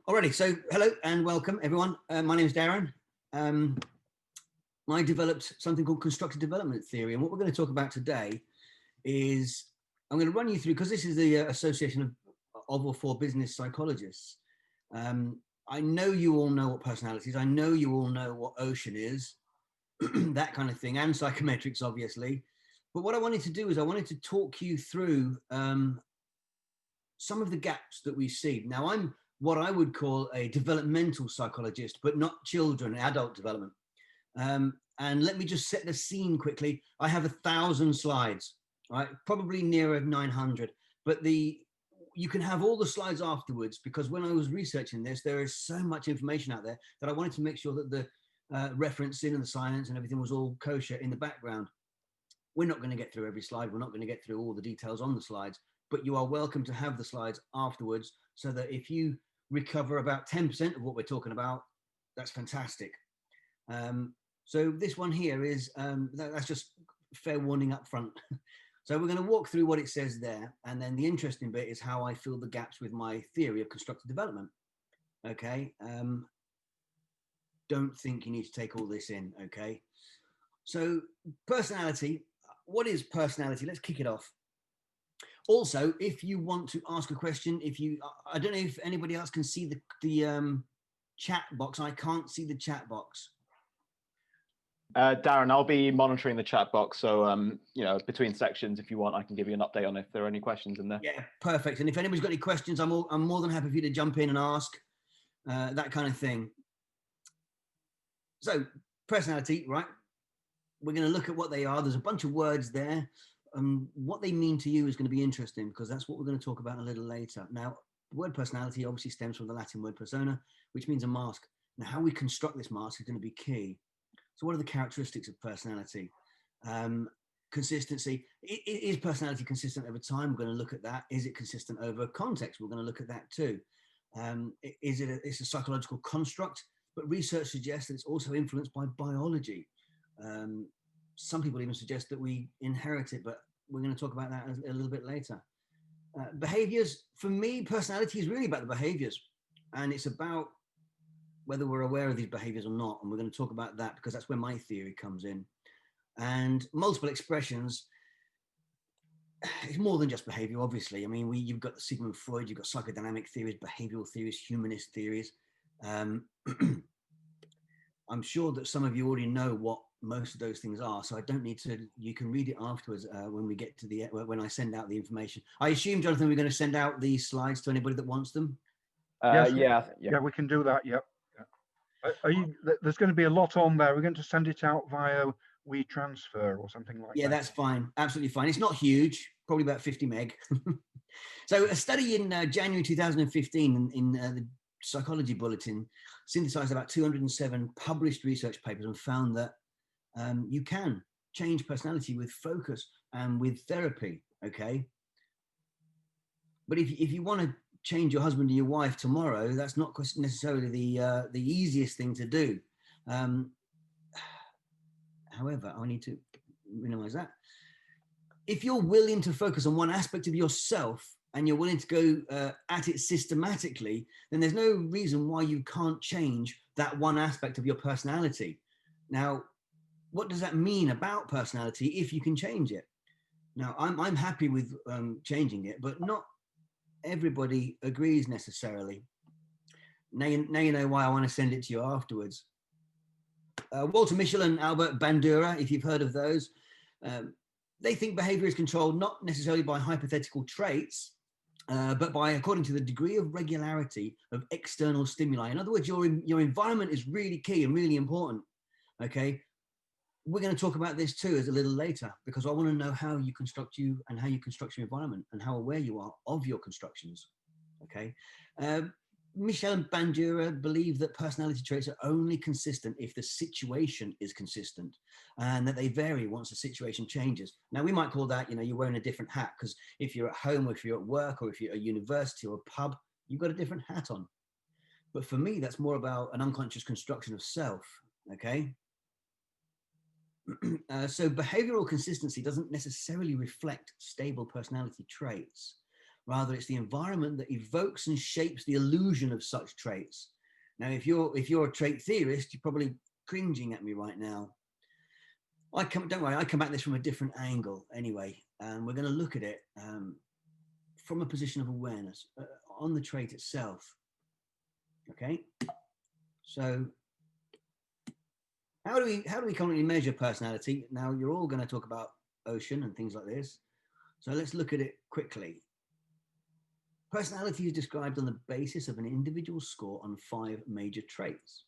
Alrighty, so hello and welcome everyone. My name is Darren. I developed something called constructive development theory, and what we're going to talk about today is I'm going to run you through, because this is the Association of or for Business Psychologists. I know you all know what personality is. I know you all know what ocean is, that kind of thing, and psychometrics, obviously. But what I wanted to do is I wanted to talk you through some of the gaps that we see. Now, I'm what I would call a developmental psychologist, but not children, adult development. And let me just set the scene quickly. I have 1,000 slides, right? Probably nearer 900, but you can have all the slides afterwards, because when I was researching this, there is so much information out there that I wanted to make sure that the referencing and the science and everything was all kosher in the background. We're not going to get through every slide. We're not going to get through all the details on the slides, but you are welcome to have the slides afterwards, so that if you recover about 10% of what we're talking about, that's fantastic. So this one here is, that's just fair warning up front. So we're going to walk through what it says there. And then the interesting bit is how I fill the gaps with my theory of constructive development. Okay. Don't think you need to take all this in. Okay. So personality, what is personality? Let's kick it off. Also, if you want to ask a question, I don't know if anybody else can see the chat box. I can't see the chat box. Darren, I'll be monitoring the chat box. So, between sections, if you want, I can give you an update on if there are any questions in there. Yeah, perfect. And if anybody's got any questions, I'm more than happy for you to jump in and ask, that kind of thing. So personality, right? We're going to look at what they are. There's a bunch of words there. What they mean to you is going to be interesting, because that's what we're going to talk about a little later. Now, the word personality obviously stems from the Latin word persona, which means a mask. Now, how we construct this mask is going to be key. So what are the characteristics of personality? Consistency. Is personality consistent over time? We're going to look at that. Is it consistent over context? We're going to look at that too. It's a psychological construct, but research suggests that it's also influenced by biology. Some people even suggest that we inherit it, but we're going to talk about that a little bit later. Behaviors, for me, personality is really about the behaviors, and it's about whether we're aware of these behaviors or not. And we're going to talk about that, because that's where my theory comes in. And multiple expressions, it's more than just behavior, obviously. I mean, you've got Sigmund Freud, you've got psychodynamic theories, behavioral theories, humanist theories. I'm sure that some of you already know what most of those things are, so I don't need to. You can read it afterwards when we get to when I send out the information. I assume, Jonathan, we're going to send out these slides to anybody that wants them. Yes, yeah, we can do that. Yep. There's going to be a lot on there. We're going to send it out via WeTransfer or something like that. Yeah, that's fine. Absolutely fine. It's not huge, probably about 50 meg. So a study in January 2015 in the Psychology Bulletin synthesized about 207 published research papers and found that you can change personality with focus and with therapy. Okay. But if you want to change your husband or your wife tomorrow, that's not necessarily the easiest thing to do. However, I need to minimize that. If you're willing to focus on one aspect of yourself and you're willing to go at it systematically, then there's no reason why you can't change that one aspect of your personality. Now, what does that mean about personality if you can change it? Now, I'm happy with changing it, but not everybody agrees necessarily. Now you know why I want to send it to you afterwards. Walter Mischel and Albert Bandura, if you've heard of those, they think behavior is controlled not necessarily by hypothetical traits, but by according to the degree of regularity of external stimuli. In other words, your environment is really key and really important. Okay, we're going to talk about this too as a little later, because I want to know how you construct your environment and how aware you are of your constructions. Okay. Mischel and Bandura believe that personality traits are only consistent if the situation is consistent, and that they vary once the situation changes. Now, we might call that, you're wearing a different hat, because if you're at home, or if you're at work, or if you're at a university or a pub, you've got a different hat on. But for me, that's more about an unconscious construction of self. Okay. So behavioral consistency doesn't necessarily reflect stable personality traits, Rather, it's the environment that evokes and shapes the illusion of such traits. Now, if you're a trait theorist, you're probably cringing at me right now. Don't worry, I come at this from a different angle anyway. We're going to look at it from a position of awareness on the trait itself. Okay, so how do we currently measure personality? Now, you're all going to talk about ocean and things like this, so let's look at it quickly. Personality is described on the basis of an individual score on 5 major traits.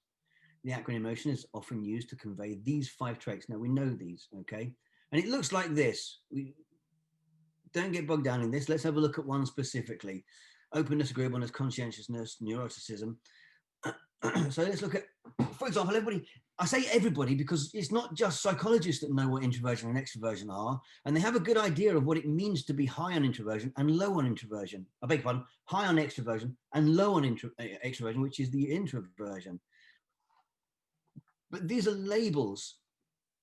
The acronym OCEAN is often used to convey these 5 traits. Now, we know these, okay? And it looks like this. We don't get bogged down in this. Let's have a look at one specifically. Openness, agreeableness, conscientiousness, neuroticism. So let's look at, for example, everybody. I say everybody because it's not just psychologists that know what introversion and extroversion are, and they have a good idea of what it means to be high on introversion and low on introversion. I beg your pardon, high on extroversion and low on extroversion, which is the introversion. But these are labels,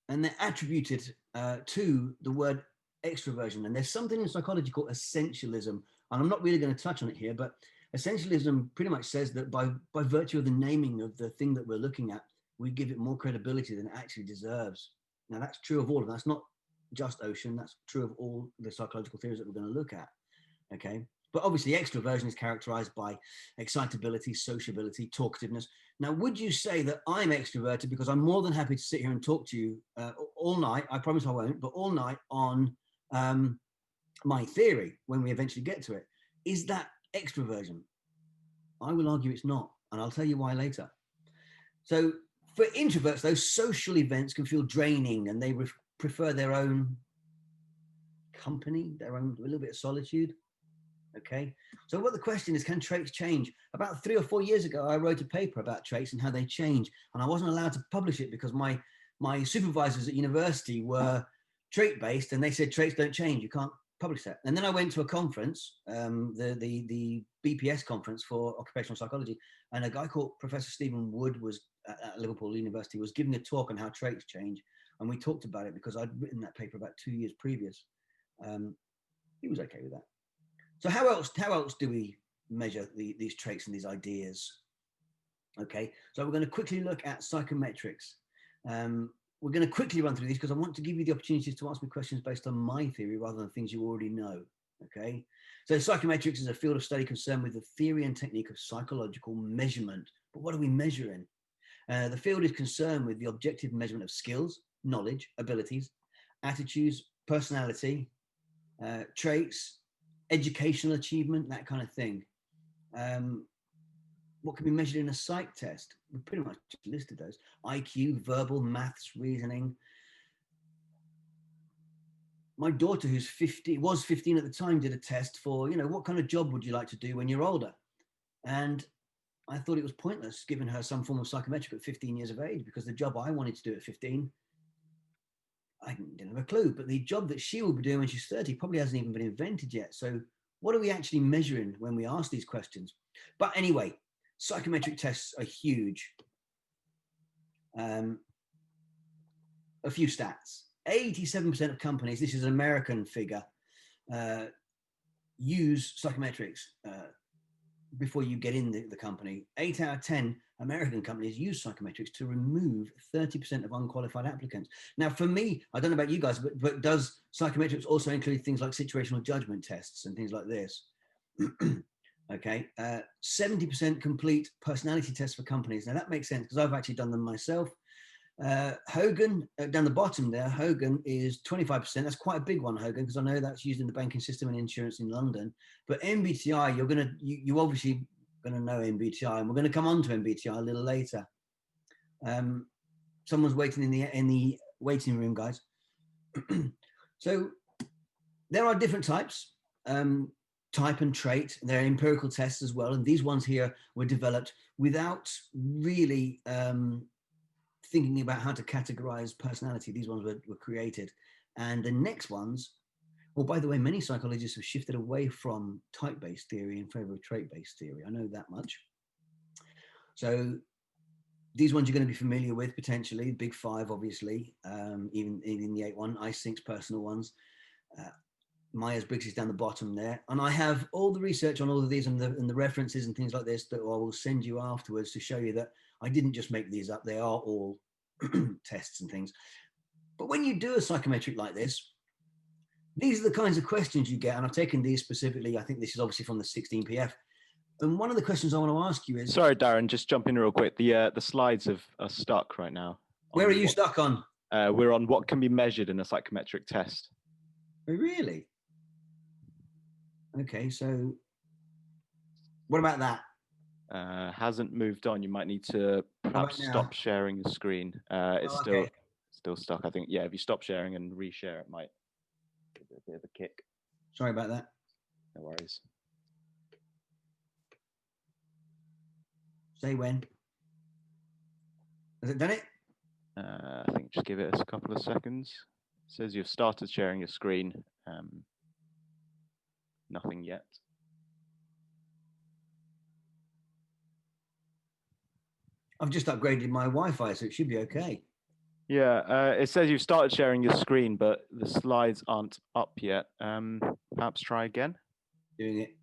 and they're attributed to the word extroversion. And there's something in psychology called essentialism, and I'm not really going to touch on it here, but essentialism pretty much says that by virtue of the naming of the thing that we're looking at, we give it more credibility than it actually deserves. Now, that's true of all of them. That's not just ocean. That's true of all the psychological theories that we're going to look at. Okay. But obviously, extroversion is characterized by excitability, sociability, talkativeness. Now, would you say that I'm extroverted because I'm more than happy to sit here and talk to you all night? I promise I won't, but all night on my theory when we eventually get to it. Is that extroversion? I will argue it's not, and I'll tell you why later. So for introverts, those social events can feel draining, and they prefer their own company, a little bit of solitude. Okay, so what the question is, can traits change? About 3 or 4 years ago, I wrote a paper about traits and how they change, and I wasn't allowed to publish it because my supervisors at university were trait-based, and they said traits don't change, you can't publish that. And then I went to a conference, the BPS conference for occupational psychology, and a guy called Professor Stephen Wood was at Liverpool University, was giving a talk on how traits change, and we talked about it because I'd written that paper about 2 years previous. He was okay with that. So how else do we measure these traits and these ideas? Okay, so we're going to quickly look at psychometrics. We're going to quickly run through these because I want to give you the opportunities to ask me questions based on my theory rather than things you already know. Okay, so psychometrics is a field of study concerned with the theory and technique of psychological measurement. But what are we measuring? The field is concerned with the objective measurement of skills, knowledge, abilities, attitudes, personality, traits, educational achievement, that kind of thing. What can be measured in a psych test? We pretty much listed those. IQ, verbal, maths, reasoning. My daughter, who's 15, was 15 at the time, did a test for, what kind of job would you like to do when you're older? And I thought it was pointless giving her some form of psychometric at 15 years of age, because the job I wanted to do at 15, I didn't have a clue. But the job that she will be doing when she's 30 probably hasn't even been invented yet. So what are we actually measuring when we ask these questions? But anyway, psychometric tests are huge. A few stats. 87% of companies, this is an American figure, use psychometrics before you get in the company. 8 out of 10 American companies use psychometrics to remove 30% of unqualified applicants. Now, for me, I don't know about you guys, but does psychometrics also include things like situational judgment tests and things like this? Okay, 70% complete personality tests for companies. Now that makes sense because I've actually done them myself. Hogan, down the bottom there, Hogan is 25%. That's quite a big one, Hogan, because I know that's used in the banking system and insurance in London. But MBTI, you obviously going to know MBTI, and we're going to come on to MBTI a little later. Someone's waiting in the waiting room, guys. So there are different types. Type and trait. There are empirical tests as well, and these ones here were developed without really thinking about how to categorize personality. These ones were created, and the next ones, well, by the way, many psychologists have shifted away from type-based theory in favor of trait-based theory. I know that much. So these ones you're going to be familiar with potentially. Big Five, obviously, even the 8 one, Eysenk's personal ones. Myers-Briggs is down the bottom there. And I have all the research on all of these and the references and things like this that I will send you afterwards to show you that I didn't just make these up. They are all tests and things. But when you do a psychometric like this, these are the kinds of questions you get. And I've taken these specifically. I think this is obviously from the 16PF. And one of the questions I want to ask you is... Sorry, Darren, just jump in real quick. The slides are stuck right now. Where are you stuck on? We're on what can be measured in a psychometric test. Oh, really? Okay, so what about that? Hasn't moved on. You might need to perhaps stop sharing your screen. It's still stuck. I think, yeah, if you stop sharing and reshare, it might give it a bit of a kick. Sorry about that. No worries. Say when. Has it done it? I think just give it a couple of seconds. It says you've started sharing your screen. Nothing yet. I've just upgraded my Wi-Fi, so it should be okay. Yeah, it says you've started sharing your screen, but the slides aren't up yet. Perhaps try again. Doing it.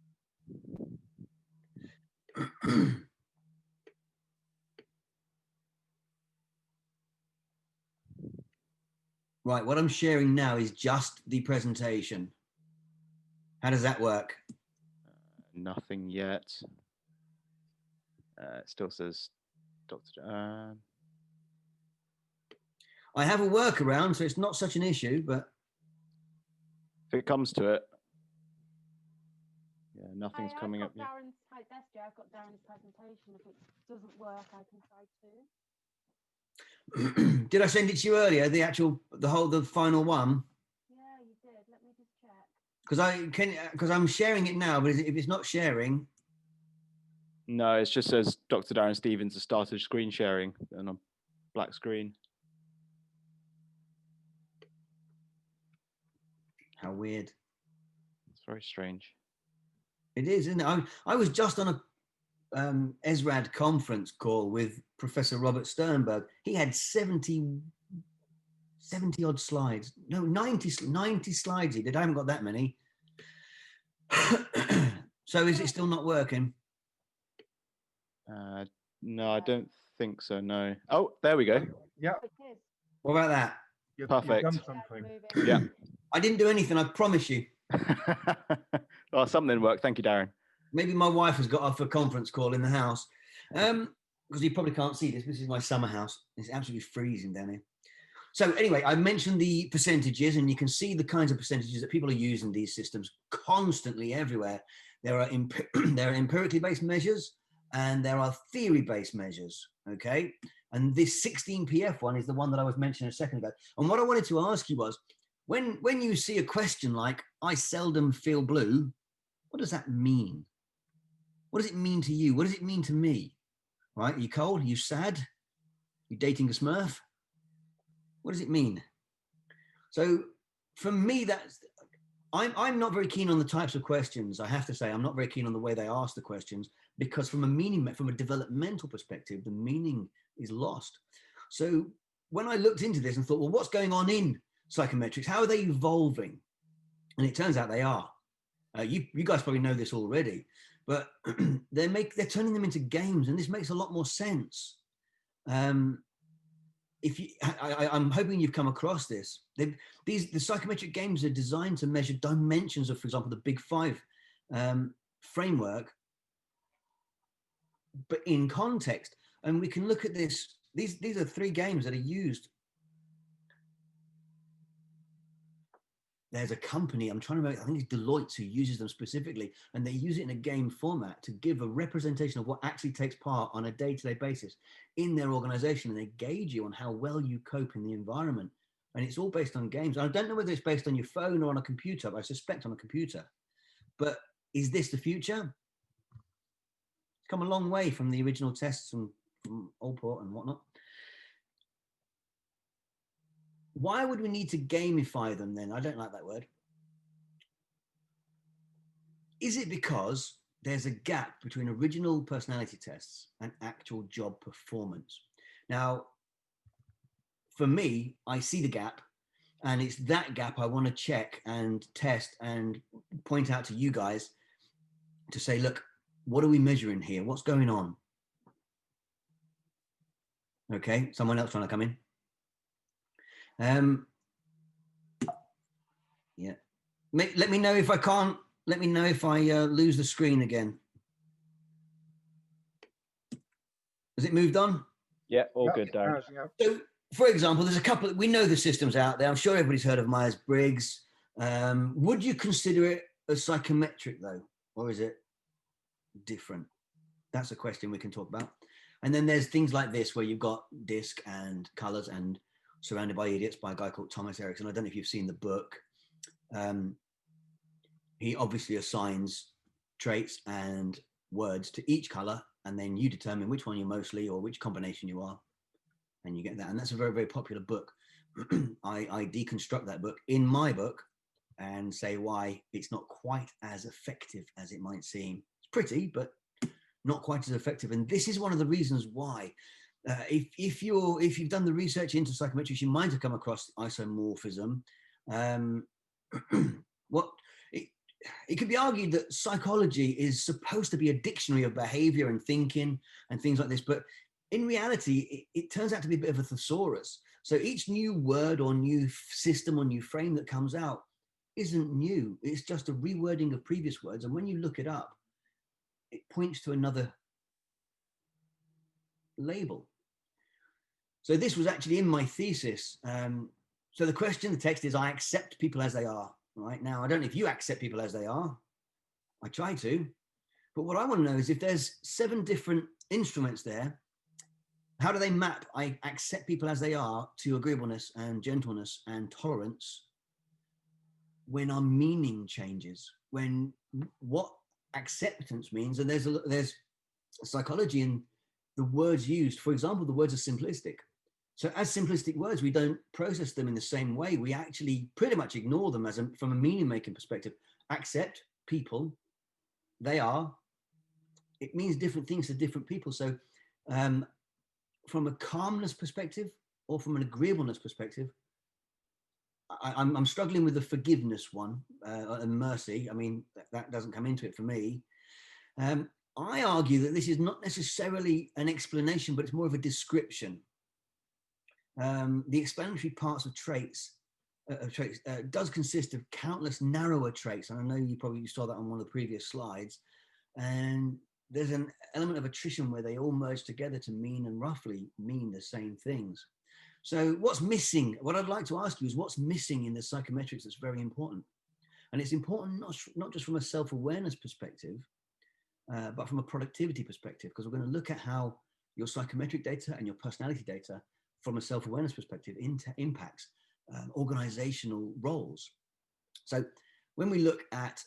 Right, what I'm sharing now is just the presentation. How does that work? Nothing yet. It still says Dr. I have a workaround, so it's not such an issue, but... If it comes to it. Yeah, nothing's coming up yet. I've got Darren's presentation. If it doesn't work, I can try too. Did I send it to you earlier? The final one? Yeah, you did. Let me just check. Because I'm sharing it now, but if it's not sharing... No, it just says Dr. Darren Stevens has started screen sharing on a black screen. How weird. It's very strange. It is, isn't it? I was just on a ESRAD conference call with Professor Robert Sternberg. He had 70 odd slides. No, 90 slides he did. I haven't got that many. So is it still not working? No, I don't think so, no. Oh, there we go. Yeah. What about that? Perfect. You've done something. Yeah. I didn't do anything, I promise you. Well, something worked. Thank you, Darren. Maybe my wife has got off a conference call in the house. Because you probably can't see this. This is my summer house. It's absolutely freezing down here. So anyway, I mentioned the percentages, and you can see the kinds of percentages that people are using these systems constantly everywhere. There are empirically based measures, and there are theory-based measures, okay? And this 16PF one is the one that I was mentioning a second ago. And what I wanted to ask you was, when you see a question like, I seldom feel blue, what does that mean? What does it mean to you? What does it mean to me? Right? Are you cold? Are you sad? Are you dating a Smurf? What does it mean? So for me, I'm not very keen on the types of questions. I have to say, I'm not very keen on the way they ask the questions, because from a developmental perspective, the meaning is lost. So when I looked into this and thought, well, what's going on in psychometrics? How are they evolving? And it turns out they are. You guys probably know this already, but they're turning them into games, and this makes a lot more sense. I'm hoping you've come across this. The psychometric games are designed to measure dimensions of, for example, the Big Five framework, but in context. And we can look at this. These are 3 games that are used. There's a company, I think it's Deloitte, who uses them specifically, and they use it in a game format to give a representation of what actually takes part on a day-to-day basis in their organization, and they gauge you on how well you cope in the environment. And it's all based on games. I don't know whether it's based on your phone or on a computer, but I suspect on a computer. But is this the future? It's come a long way from the original tests from Allport and whatnot. Why would we need to gamify them then? I don't like that word. Is it because there's a gap between original personality tests and actual job performance? Now, for me, I see the gap, And it's that gap I want to check and test and point out to you guys to say, look, what are we measuring here? What's going on? Okay, someone else trying to come in. Yeah. Let me know if I can't, let me know if I lose the screen again. Has it moved on? Yeah, all good, Darren. So, for example, there's a couple, we know the systems out there. I'm sure everybody's heard of Myers-Briggs. Would you consider it a psychometric though? Or is it different? That's a question we can talk about. And then there's things like this where you've got disc and colors and Surrounded by Idiots by a guy called Thomas Erickson. I don't know if you've seen the book. He obviously assigns traits and words to each color, and then you determine which one you're mostly or which combination you are, and you get that. And that's a very, very popular book. I deconstruct that book in my book and say why it's not quite as effective as it might seem. It's pretty, but not quite as effective. And this is one of the reasons why. If you've done the research into psychometrics, you might have come across isomorphism. It could be argued that psychology is supposed to be a dictionary of behavior and thinking and things like this, but in reality, it turns out to be a bit of a thesaurus. So each new word or new system or new frame that comes out isn't new. It's just a rewording of previous words. And when you look it up, it points to another label. So this was actually in my thesis. So the question, the text is, I accept people as they are. Right now, I don't know if you accept people as they are. I try to. But what I want to know is if there's 7 different instruments there, how do they map I accept people as they are to agreeableness and gentleness and tolerance when our meaning changes, when what acceptance means, and there's psychology in the words used. For example, the words are simplistic. So as simplistic words, we don't process them in the same way. We actually pretty much ignore them from a meaning-making perspective. Accept people, they are. It means different things to different people. So from a calmness perspective or from an agreeableness perspective, I'm struggling with the forgiveness one and mercy. I mean, that doesn't come into it for me. I argue that this is not necessarily an explanation, but it's more of a description. The explanatory parts of traits does consist of countless narrower traits, and I know you probably saw that on one of the previous slides, and there's an element of attrition where they all merge together to mean and roughly mean the same things. So what's missing? What I'd like to ask you is what's missing in the psychometrics that's very important, and it's important not just from a self-awareness perspective, but from a productivity perspective, because we're going to look at how your psychometric data and your personality data from a self-awareness perspective impacts organizational roles. So when we look at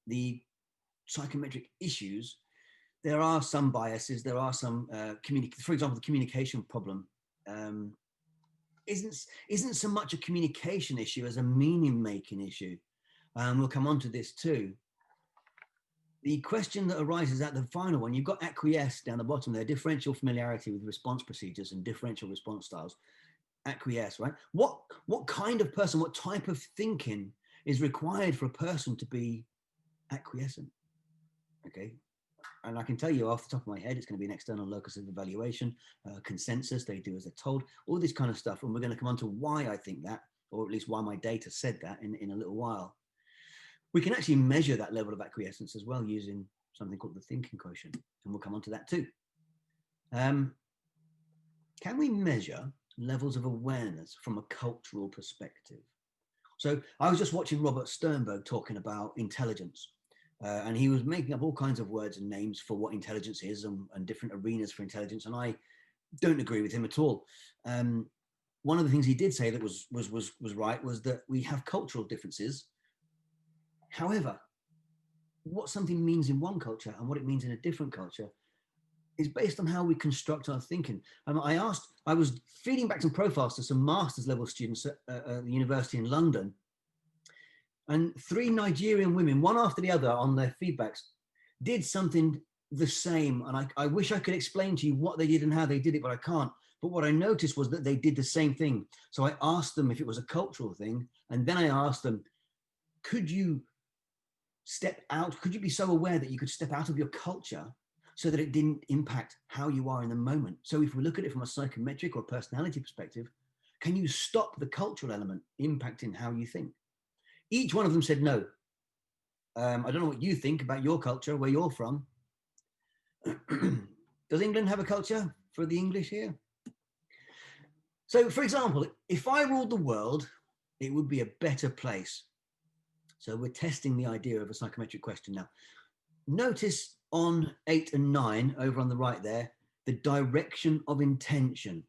the psychometric issues, there are some biases, there are some, for example, the communication problem isn't so much a communication issue as a meaning-making issue. We'll come on to this too. The question that arises at the final one, you've got acquiesce down the bottom there, differential familiarity with response procedures and differential response styles. Acquiesce, right? What kind of person, what type of thinking is required for a person to be acquiescent? Okay. And I can tell you off the top of my head, it's going to be an external locus of evaluation, consensus, they do as they're told, all this kind of stuff. And we're going to come on to why I think that, or at least why my data said that in a little while. We can actually measure that level of acquiescence as well using something called the thinking quotient, and we'll come on to that too. Can we measure levels of awareness from a cultural perspective? So I was just watching Robert Sternberg talking about intelligence, and he was making up all kinds of words and names for what intelligence is and different arenas for intelligence, and I don't agree with him at all. One of the things he did say that was right was that we have cultural differences. However, what something means in one culture and what it means in a different culture is based on how we construct our thinking. I was feeding back some profiles to some master's level students at the university in London, and 3 Nigerian women, one after the other on their feedbacks, did something the same. And I wish I could explain to you what they did and how they did it, but I can't. But what I noticed was that they did the same thing. So I asked them if it was a cultural thing. And then I asked them, could you step out? Could you be so aware that you could step out of your culture so that it didn't impact how you are in the moment? So if we look at it from a psychometric or personality perspective, can you stop the cultural element impacting how you think? Each one of them said no. I don't know what you think about your culture, where you're from. Does England have a culture for the English here? So, for example, if I ruled the world, it would be a better place. So we're testing the idea of a psychometric question now. Notice on 8 and 9, over on the right there, the direction of intention.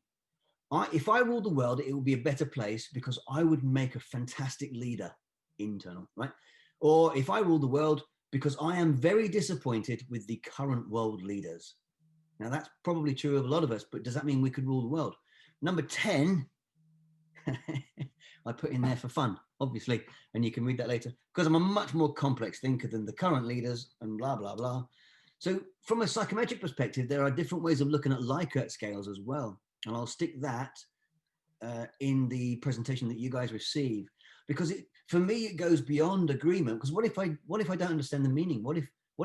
If I ruled the world, it would be a better place because I would make a fantastic leader, internal, right? Or if I ruled the world, because I am very disappointed with the current world leaders. Now that's probably true of a lot of us, but does that mean we could rule the world? Number 10, I put in there for fun, obviously, and you can read that later, because I'm a much more complex thinker than the current leaders and blah, blah, blah. So from a psychometric perspective, there are different ways of looking at Likert scales as well. And I'll stick that in the presentation that you guys receive, because for me, it goes beyond agreement. Because what if I don't understand the meaning? What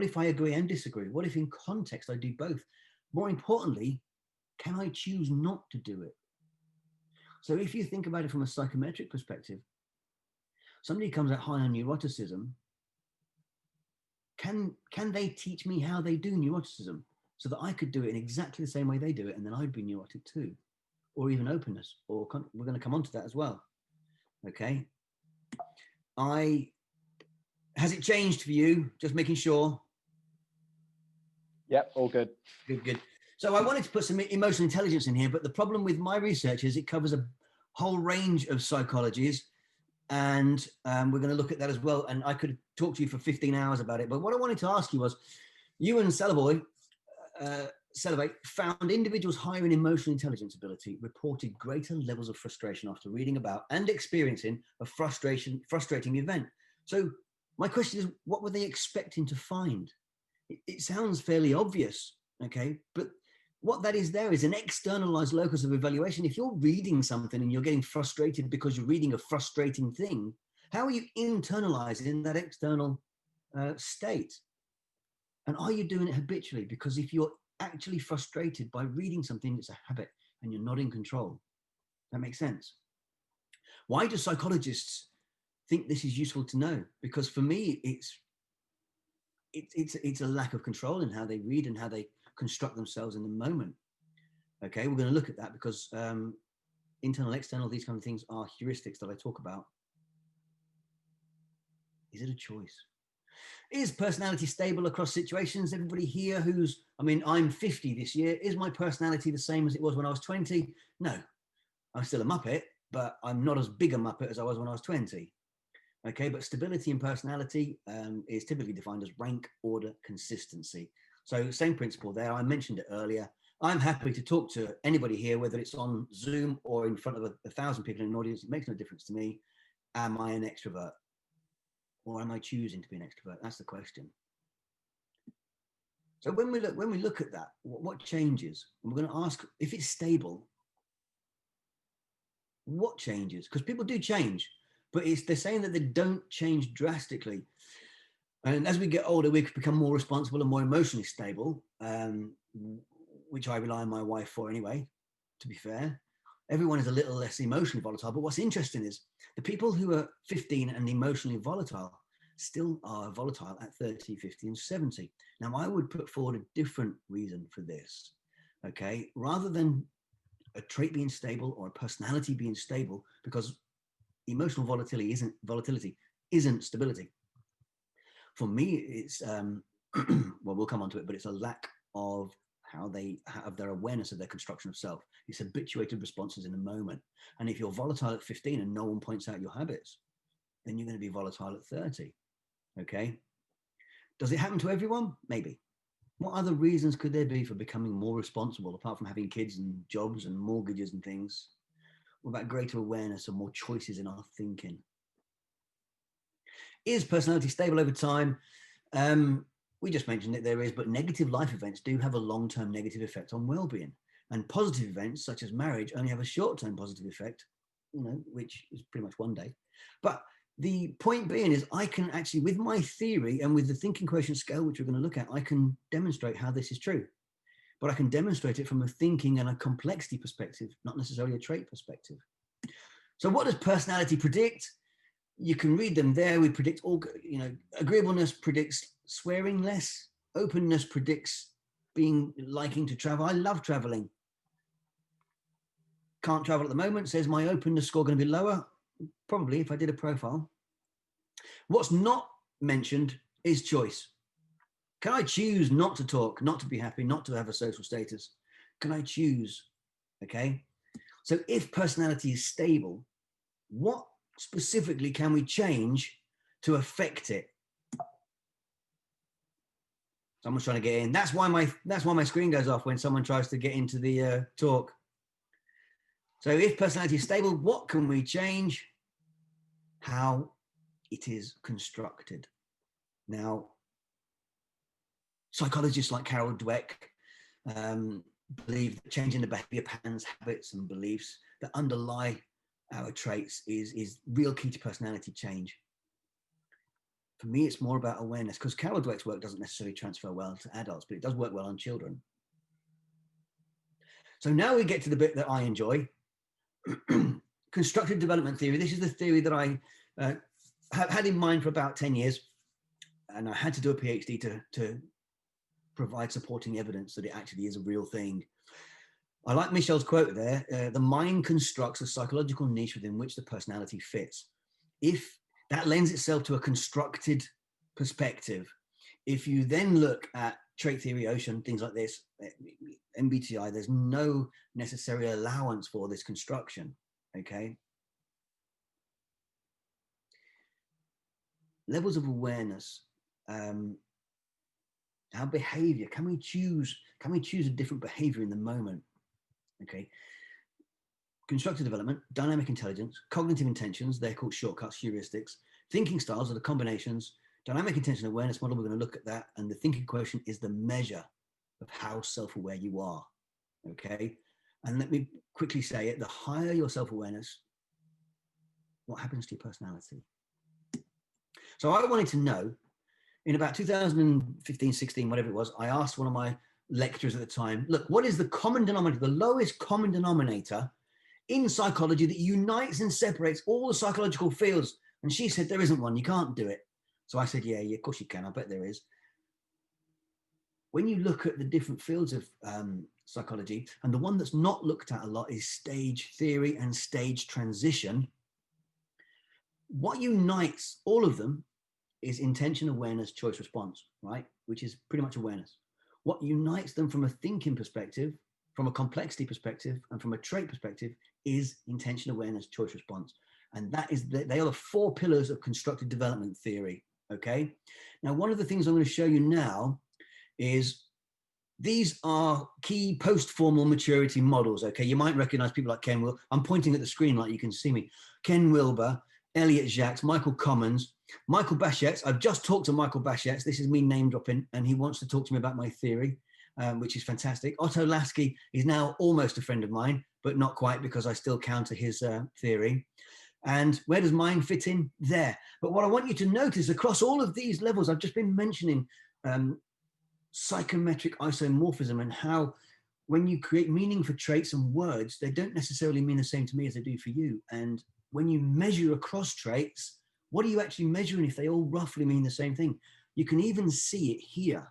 if I agree and disagree? What if in context I do both? More importantly, can I choose not to do it? So if you think about it from a psychometric perspective, somebody comes out high on neuroticism, can they teach me how they do neuroticism so that I could do it in exactly the same way they do it, and then I'd be neurotic too? Or even openness, or we're going to come on to that as well. Okay. Has it changed for you? Just making sure. Yep, all good. Good. So I wanted to put some emotional intelligence in here, but the problem with my research is it covers a whole range of psychologies, and we're going to look at that as well. And I could talk to you for 15 hours about it, but what I wanted to ask you was, you and Celebrate found individuals higher in emotional intelligence ability reported greater levels of frustration after reading about and experiencing a frustrating event. So my question is, what were they expecting to find? It sounds fairly obvious, okay? But what that is there is an externalized locus of evaluation. If you're reading something and you're getting frustrated because you're reading a frustrating thing, how are you internalizing that external state? And are you doing it habitually? Because if you're actually frustrated by reading something, it's a habit and you're not in control. That makes sense. Why do psychologists think this is useful to know? Because for me, it's a lack of control in how they read and how they construct themselves in the moment. Okay, we're going to look at that because internal, external, these kind of things are heuristics that I talk about. Is it a choice? Is personality stable across situations? Everybody here I'm 50 this year. Is my personality the same as it was when I was 20? No, I'm still a Muppet, but I'm not as big a Muppet as I was when I was 20. Okay, but stability in personality is typically defined as rank, order, consistency. So same principle there. I mentioned it earlier. I'm happy to talk to anybody here, whether it's on Zoom or in front of 1,000 people in an audience. It makes no difference to me. Am I an extrovert? Or am I choosing to be an extrovert? That's the question. So when we look at that, what changes? And we're going to ask, if it's stable, what changes? Because people do change, but they're saying that they don't change drastically. And as we get older, we can become more responsible and more emotionally stable, which I rely on my wife for anyway, to be fair. Everyone is a little less emotionally volatile. But what's interesting is the people who are 15 and emotionally volatile still are volatile at 30, 50, and 70. Now, I would put forward a different reason for this, okay? Rather than a trait being stable or a personality being stable, because emotional volatility isn't stability. For me, it's, well, we'll come on to it, but it's a lack of how they have their awareness of their construction of self. It's habituated responses in the moment. And if you're volatile at 15 and no one points out your habits, then you're going to be volatile at 30. Okay. Does it happen to everyone? Maybe. What other reasons could there be for becoming more responsible, apart from having kids and jobs and mortgages and things? What about greater awareness and more choices in our thinking? Is personality stable over time? We just mentioned that there is, but negative life events do have a long-term negative effect on well-being. And positive events, such as marriage, only have a short-term positive effect, which is pretty much one day. But the point being is I can actually, with my theory and with the thinking quotient scale, which we're going to look at, I can demonstrate how this is true. But I can demonstrate it from a thinking and a complexity perspective, not necessarily a trait perspective. So what does personality predict? You can read them there. We predict all, agreeableness predicts swearing less. Openness predicts liking to travel. I love traveling. Can't travel at the moment. Says my openness score going to be lower? Probably if I did a profile. What's not mentioned is choice. Can I choose not to talk, not to be happy, not to have a social status? Can I choose? Okay. So if personality is stable, what specifically can we change to affect it? Someone's trying to get in. That's why my screen goes off when someone tries to get into the talk. So if personality is stable, what can we change? How it is constructed. Now, psychologists like Carol Dweck believe that changing the behavior patterns, habits, and beliefs that underlie our traits is real key to personality change. For me, it's more about awareness, because Carol Dweck's work doesn't necessarily transfer well to adults, but it does work well on children. So now we get to the bit that I enjoy. Constructive development theory. This is the theory that I have had in mind for about 10 years. And I had to do a PhD to provide supporting evidence that it actually is a real thing. I like Michel's quote there, the mind constructs a psychological niche within which the personality fits. If that lends itself to a constructed perspective, if you then look at trait theory, Ocean, things like this, MBTI, there's no necessary allowance for this construction, okay? Levels of awareness, our behavior, can we choose a different behavior in the moment? Okay. Constructive development, dynamic intelligence, cognitive intentions, they're called shortcuts, heuristics. Thinking styles are the combinations. Dynamic intention awareness model, we're going to look at that. And the thinking quotient is the measure of how self-aware you are. Okay. And let me quickly say it, the higher your self-awareness, what happens to your personality? So I wanted to know, in about 2015, 16, whatever it was, I asked one of my lecturers at the time, look, what is the common denominator, the lowest common denominator in psychology that unites and separates all the psychological fields? And she said, there isn't one, you can't do it. So I said, yeah, of course you can, I bet there is. When you look at the different fields of psychology, and the one that's not looked at a lot is stage theory and stage transition, what unites all of them is intention, awareness, choice, response, right? Which is pretty much awareness. What unites them from a thinking perspective, from a complexity perspective, and from a trait perspective is intention, awareness, choice, response. And that is, they are the 4 pillars of constructive development theory, okay? Now, one of the things I'm going to show you now is these are key post-formal maturity models, okay? You might recognize people like Ken Wilber. I'm pointing at the screen like you can see me. Ken Wilber, Elliot Jacques, Michael Commons, Michael Bachetz. I've just talked to Michael Bachetz. This is me name dropping, and he wants to talk to me about my theory, which is fantastic. Otto Lasky is now almost a friend of mine, but not quite, because I still counter his theory. And where does mine fit in? There. But what I want you to notice across all of these levels, I've just been mentioning psychometric isomorphism, and how when you create meaning for traits and words, they don't necessarily mean the same to me as they do for you. And when you measure across traits, what are you actually measuring if they all roughly mean the same thing? You can even see it here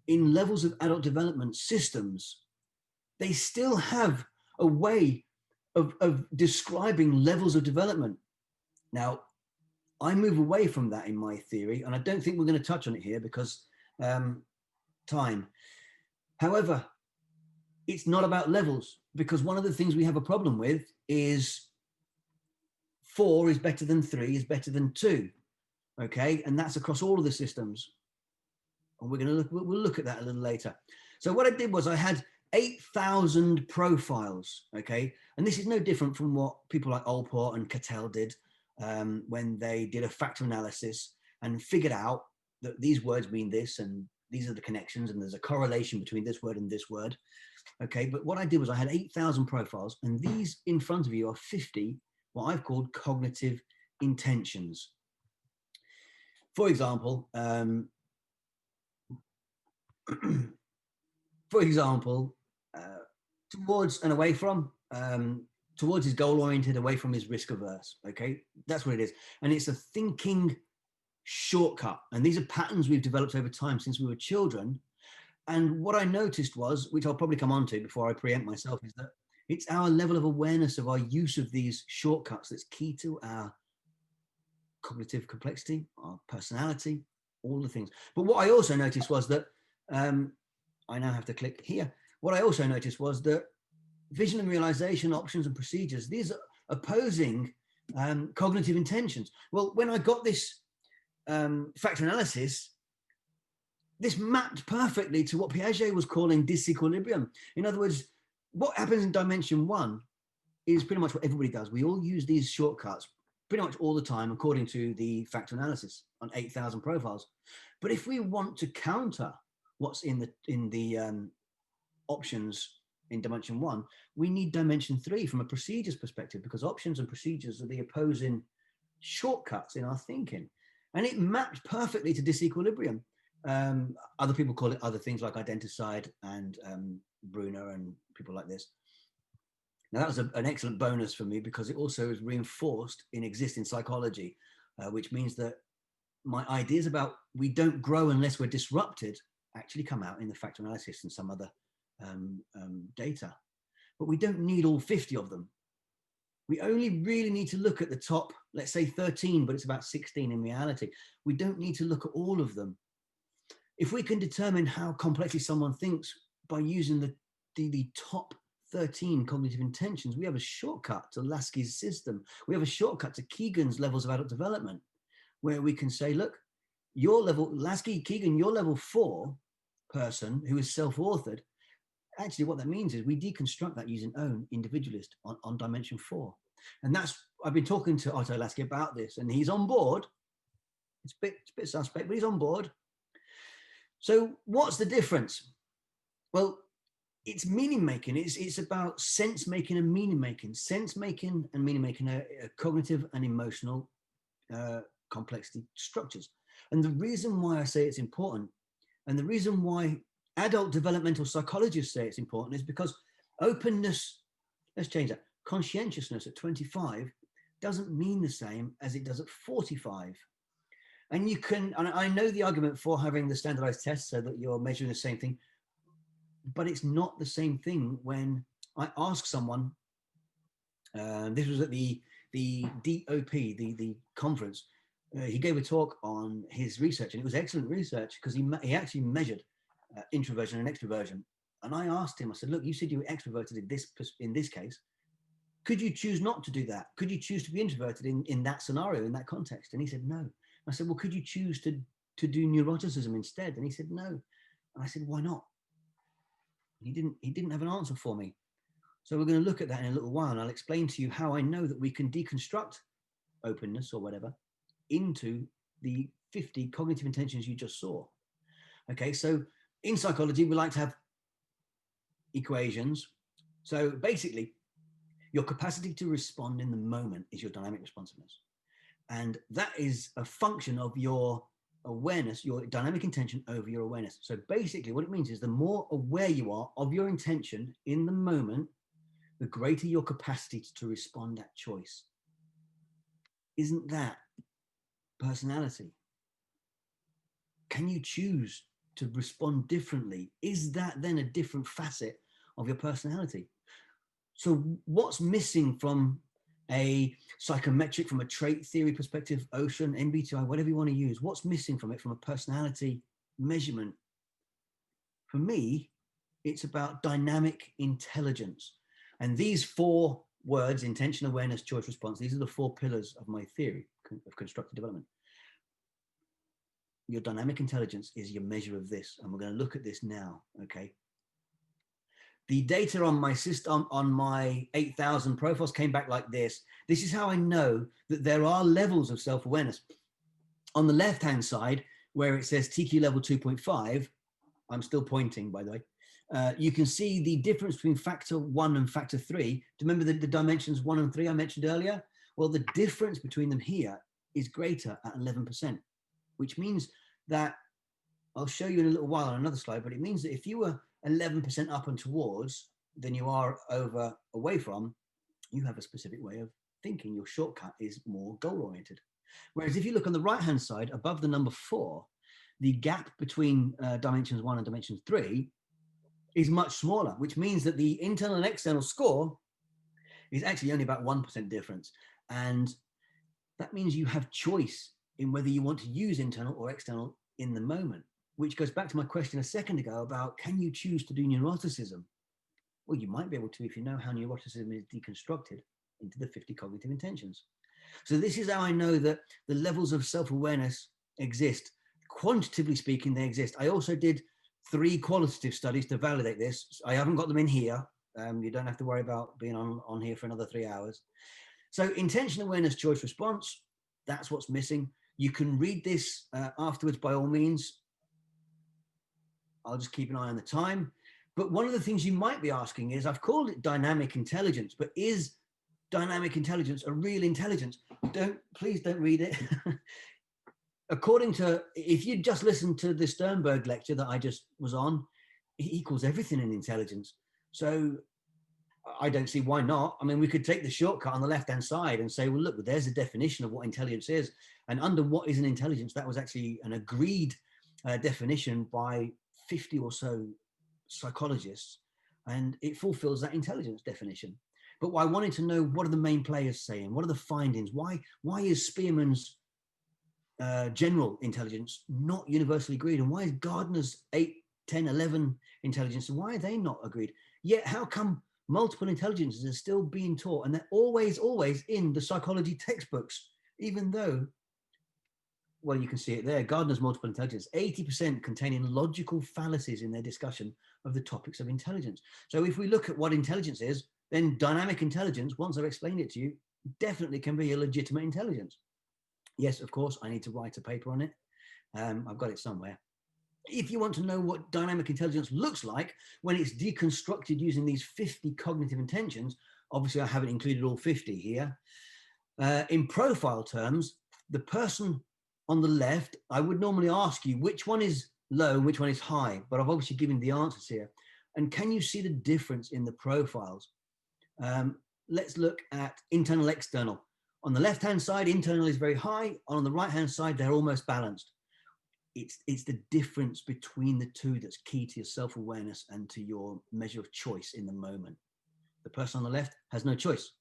in levels of adult development systems. They still have a way of describing levels of development. Now, I move away from that in my theory, and I don't think we're going to touch on it here because time. However, it's not about levels, because one of the things we have a problem with is 4 is better than 3 is better than 2, okay? And that's across all of the systems. And we'll look at that a little later. So what I did was I had 8,000 profiles, okay? And this is no different from what people like Allport and Cattell did when they did a factor analysis and figured out that these words mean this and these are the connections, and there's a correlation between this word and this word. Okay, but what I did was I had 8,000 profiles, and these in front of you are 50, what I've called cognitive intentions. For example, towards and away from, towards his goal oriented, away from his risk averse. Okay, that's what it is. And it's a thinking shortcut. And these are patterns we've developed over time since we were children. And what I noticed was, which I'll probably come on to before I preempt myself, is that it's our level of awareness of our use of these shortcuts that's key to our cognitive complexity, our personality, all the things. But what I also noticed was that, I now have to click here. What I also noticed was that vision and realization, options and procedures, these are opposing cognitive intentions. Well, when I got this factor analysis, this mapped perfectly to what Piaget was calling disequilibrium. In other words, what happens in dimension 1 is pretty much what everybody does. We all use these shortcuts pretty much all the time, according to the factor analysis on 8,000 profiles. But if we want to counter what's in the options in dimension 1, we need dimension 3 from a procedures perspective, because options and procedures are the opposing shortcuts in our thinking. And it mapped perfectly to disequilibrium. Other people call it other things like identicide and Bruner and people like this. Now that was an excellent bonus for me, because it also is reinforced in existing psychology, which means that my ideas about we don't grow unless we're disrupted actually come out in the factor analysis and some other data. But we don't need all 50 of them. We only really need to look at the top, let's say 13, but it's about 16 in reality. We don't need to look at all of them. If we can determine how complexly someone thinks by using the top 13 cognitive intentions, we have a shortcut to Lasky's system. We have a shortcut to Keegan's levels of adult development, where we can say, look, your level, Lasky, Keegan, your level 4 person who is self-authored, actually what that means is we deconstruct that using own individualist on dimension 4. And that's, I've been talking to Otto Lasky about this, and he's on board. It's a bit suspect, but he's on board. So what's the difference? Well, it's meaning making. It's about sense making and meaning making. Sense making and meaning making are cognitive and emotional complexity structures. And the reason why I say it's important, and the reason why adult developmental psychologists say it's important, is because openness, let's change that, conscientiousness at 25 doesn't mean the same as it does at 45. And you can, and I know the argument for having the standardized tests so that you're measuring the same thing, but it's not the same thing when I ask someone, this was at the DOP, the conference, he gave a talk on his research, and it was excellent research because he actually measured introversion and extroversion. And I asked him, I said, look, you said you were extroverted in this case. Could you choose not to do that? Could you choose to be introverted in that scenario, in that context? And he said, no. I said, well, could you choose to do neuroticism instead? And he said, no. And I said, why not? He didn't have an answer for me. So we're going to look at that in a little while, and I'll explain to you how I know that we can deconstruct openness or whatever into the 50 cognitive intentions you just saw. Okay, so in psychology, we like to have equations. So basically, your capacity to respond in the moment is your dynamic responsiveness. And that is a function of your awareness, your dynamic intention over your awareness. So basically what it means is the more aware you are of your intention in the moment, the greater your capacity to respond at choice. Isn't that personality? Can you choose to respond differently? Is that then a different facet of your personality? So what's missing from a psychometric, from a trait theory perspective, Ocean, MBTI, whatever you want to use, what's missing from it from a personality measurement? For me, it's about dynamic intelligence. And these 4 words, intention, awareness, choice, response, these are the 4 pillars of my theory of constructive development. Your dynamic intelligence is your measure of this. And we're going to look at this now, okay? The data on my system, on my 8,000 profiles came back like this. This is how I know that there are levels of self-awareness. On the left-hand side, where it says TQ level 2.5, I'm still pointing, by the way. You can see the difference between factor 1 and factor 3. Do you remember the dimensions 1 and 3 I mentioned earlier? Well, the difference between them here is greater at 11%, which means that, I'll show you in a little while on another slide, but it means that if you were 11% up and towards than you are away from, you have a specific way of thinking. Your shortcut is more goal-oriented. Whereas if you look on the right-hand side above the number 4, the gap between dimensions 1 and dimensions 3 is much smaller, which means that the internal and external score is actually only about 1% difference. And that means you have choice in whether you want to use internal or external in the moment, which goes back to my question a second ago about, can you choose to do neuroticism? Well, you might be able to if you know how neuroticism is deconstructed into the 50 cognitive intentions. So this is how I know that the levels of self-awareness exist. Quantitatively speaking, they exist. I also did 3 qualitative studies to validate this. I haven't got them in here. You don't have to worry about being on here for another 3 hours. So intention, awareness, choice, response, that's what's missing. You can read this afterwards by all means. I'll just keep an eye on the time. But one of the things you might be asking is, I've called it dynamic intelligence, but is dynamic intelligence a real intelligence? Please don't read it. According to, if you just listen to the Sternberg lecture that I just was on, he calls everything an intelligence. So I don't see why not. I mean, we could take the shortcut on the left-hand side and say, well, look, there's a definition of what intelligence is. And under what is an intelligence, that was actually an agreed definition by 50 or so psychologists, and it fulfills that intelligence definition. But I wanted to know, what are the main players saying? What are the findings? Why is Spearman's general intelligence not universally agreed? And why is Gardner's 8, 10, 11 intelligence, why are they not agreed? Yet how come multiple intelligences are still being taught, and they're always in the psychology textbooks, even though, well, you can see it there, Gardner's multiple intelligence, 80% containing logical fallacies in their discussion of the topics of intelligence. So if we look at what intelligence is, then dynamic intelligence, once I've explained it to you, definitely can be a legitimate intelligence. Yes, of course, I need to write a paper on it. I've got it somewhere. If you want to know what dynamic intelligence looks like when it's deconstructed using these 50 cognitive intentions, obviously I haven't included all 50 here. In profile terms, the person on the left, I would normally ask you which one is low and which one is high, but I've obviously given the answers here. And can you see the difference in the profiles? Let's look at internal, external. On the left-hand side, internal is very high. On the right-hand side, they're almost balanced. It's the difference between the two that's key to your self-awareness and to your measure of choice in the moment. The person on the left has no choice.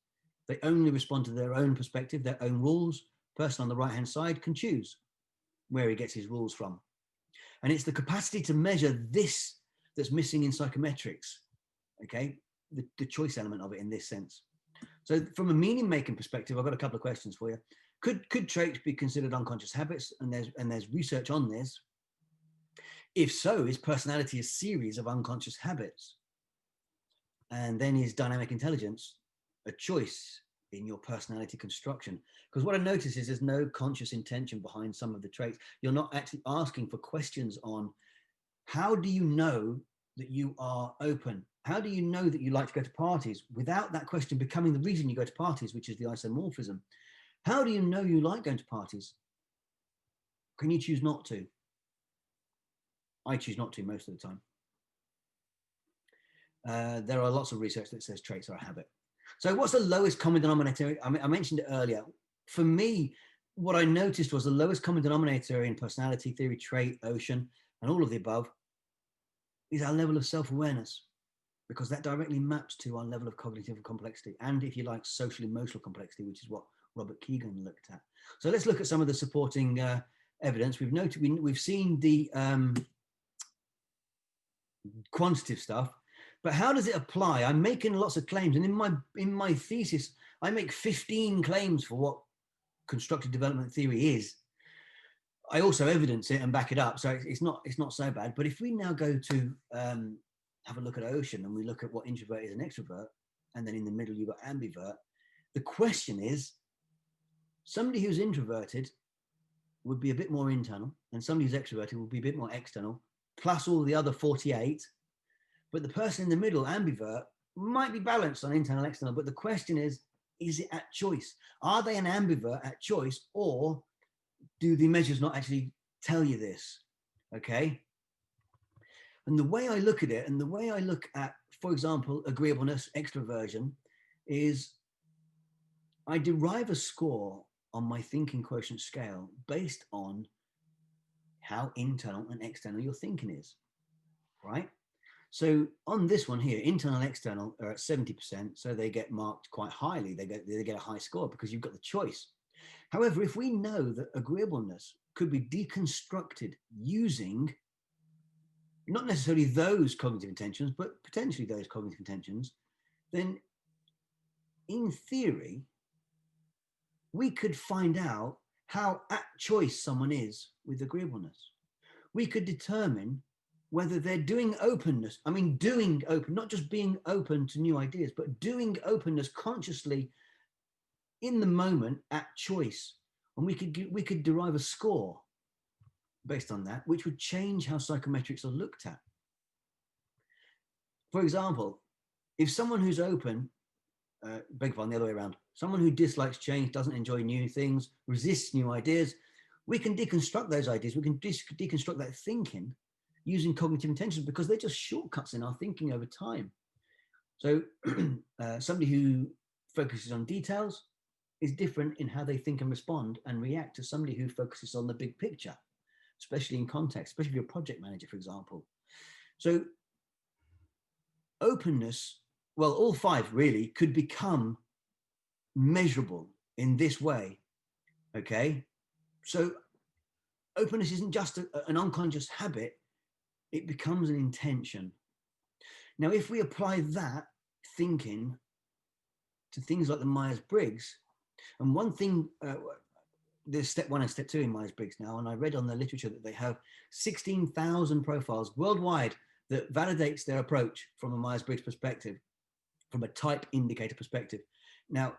They only respond to their own perspective, their own rules. Person on the right-hand side can choose where he gets his rules from. And it's the capacity to measure this that's missing in psychometrics, okay? The choice element of it in this sense. So from a meaning-making perspective, I've got a couple of questions for you. Could traits be considered unconscious habits? And there's research on this. If so, is personality a series of unconscious habits? And then is dynamic intelligence a choice in your personality construction? Because what I notice is there's no conscious intention behind some of the traits. You're not actually asking for questions on, how do you know that you are open? How do you know that you like to go to parties without that question becoming the reason you go to parties, which is the isomorphism? How do you know you like going to parties? Can you choose not to? I choose not to most of the time. There are lots of research that says traits are a habit. So what's the lowest common denominator? I mentioned it earlier. For me, what I noticed was the lowest common denominator in personality theory, trait, ocean, and all of the above is our level of self-awareness, because that directly maps to our level of cognitive complexity and, if you like, social emotional complexity, which is what Robert Keegan looked at. So let's look at some of the supporting evidence. We've seen the quantitative stuff, but how does it apply? I'm making lots of claims, and in my thesis, I make 15 claims for what constructive development theory is. I also evidence it and back it up, so it's not so bad. But if we now go to have a look at ocean, and we look at what introvert is and extrovert, and then in the middle you've got ambivert, the question is, somebody who's introverted would be a bit more internal, and somebody who's extroverted would be a bit more external. plus all the other 48. But the person in the middle, ambivert, might be balanced on internal, external. But the question is it at choice? Are they an ambivert at choice, or do the measures not actually tell you this? Okay. And the way I look at it, and the way I look at, for example, agreeableness, extroversion, is I derive a score on my thinking quotient scale based on how internal and external your thinking is, right? So on this one here, internal and external are at 70%, so they get marked quite highly. They get a high score because you've got the choice. However, if we know that agreeableness could be deconstructed using not necessarily those cognitive intentions, but potentially those cognitive intentions, then in theory, we could find out how at choice someone is with agreeableness. We could determine whether they're doing openness, doing open, not just being open to new ideas, but doing openness consciously in the moment at choice. And we could derive a score based on that, which would change how psychometrics are looked at. For example, if someone who's open, beg your pardon, the other way around, someone who dislikes change, doesn't enjoy new things, resists new ideas, we can deconstruct those ideas. We can deconstruct that thinking using cognitive intentions because they're just shortcuts in our thinking over time. So somebody who focuses on details is different in how they think and respond and react to somebody who focuses on the big picture, especially in context, especially if you're a project manager, for example. So openness, well, all five really could become measurable in this way, okay? So openness isn't just an unconscious habit, it becomes an intention. Now, if we apply that thinking to things like the Myers-Briggs, and one thing, there's step 1 and step 2 in Myers-Briggs now, and I read on the literature that they have 16,000 profiles worldwide that validates their approach from a Myers-Briggs perspective, from a type indicator perspective. Now,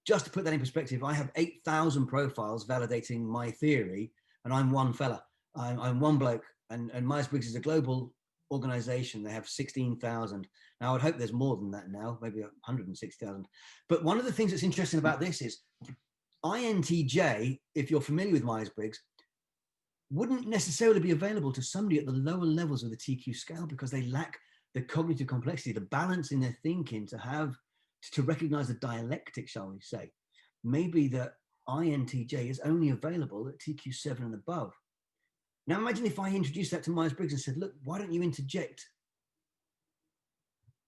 just to put that in perspective, I have 8,000 profiles validating my theory, and I'm one fella. I'm one bloke, and Myers-Briggs is a global organization. They have 16,000. Now, I'd hope there's more than that now, maybe 160,000. But one of the things that's interesting about this is INTJ, if you're familiar with Myers-Briggs, wouldn't necessarily be available to somebody at the lower levels of the TQ scale because they lack the cognitive complexity, the balance in their thinking to recognize the dialectic, shall we say. Maybe the INTJ is only available at TQ7 and above. Now imagine if I introduced that to Myers-Briggs and said, look, why don't you interject